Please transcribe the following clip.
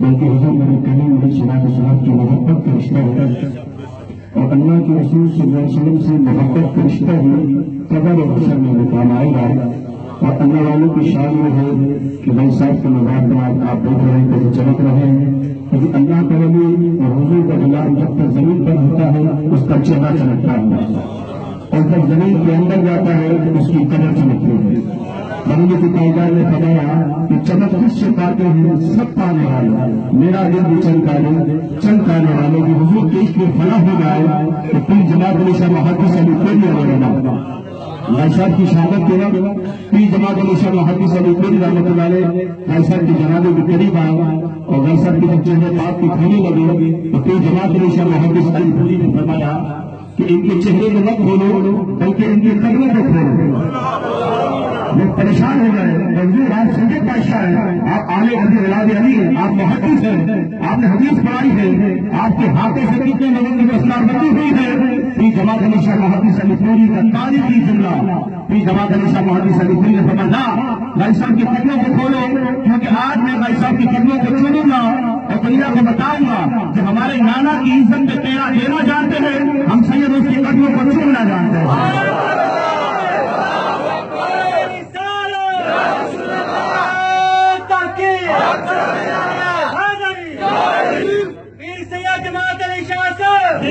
بلکہ حضور نبی کریم علیہ الصلوۃ والسلام کی محبت کا رشتہ ہے اور اللہ کے رسول صلی اللہ علیہ وسلم سے محبت کا رشتہ ہی قبر اور حشر میں مقام آئے گا۔ اور اللہ والوں کی شان میں ہے کہ بھائی صاحب کے مبارکباد آپ دیکھ رہے ہیں کیسے چمک رہے ہیں، کیونکہ اللہ کا ولی اور حضور کا غلام جب تک زمین پر ہوتا ہے اس کا چہرہ چمکتا ہے، اور جب زمین کے اندر جاتا ہے تو اس کی قدر چمکتی ہے۔ بندے کی کائدار نے فرمایا کہ چمک کس سے پاتے ہیں؟ سب پانے والے، میرا دل بھی چمکانے والے کی حضور کے عشق میں فنا ہو جائے تو پھر جماعت علیشہ محدث علی کوئی نہیں بھائی صاحب کی شہادت کے وقت پیر جماعت علیشہ محدث علی کوئی رحمۃ اللہ علیہ بھائی صاحب کے جنازے کے قریب آئے اور بھائی صاحب کے چہرے پاک کی کھانے لگے تو پیر جماعت علیشہ محدث علی کوئی نے فرمایا کہ ان کے چہرے کو مت کھولو بلکہ ان کے قدموں کو کھولو۔ لوگ پریشان ہو گئے، حضور آپ سنجد بادشاہ ہیں، آپ آلے رضی اولاد علی ہیں، آپ محدث ہیں، آپ نے حدیث پڑھائی ہے، آپ کے ہاتھوں سے کتنے لوگوں کی اسرار بندی ہوئی ہے۔ پیر جماعت علیشہ محدث علی پوری کا تاریخی جملہ پیر جماعت علیشہ محدث علی پوری نے فرمایا بھائی صاحب کے قدموں کو کھولو، کیونکہ آج میں بھائی صاحب کے قدموں کو چھوڑوں گا اور دنیا کو بتاؤں گا کہ ہمارے نانا کی عزت میں تیرا دینا جانتے ہیں، ہم سید اس کے قدموں کو چھوڑنا جانتے ہیں۔ پیر سید جماعت علیشہ صاحب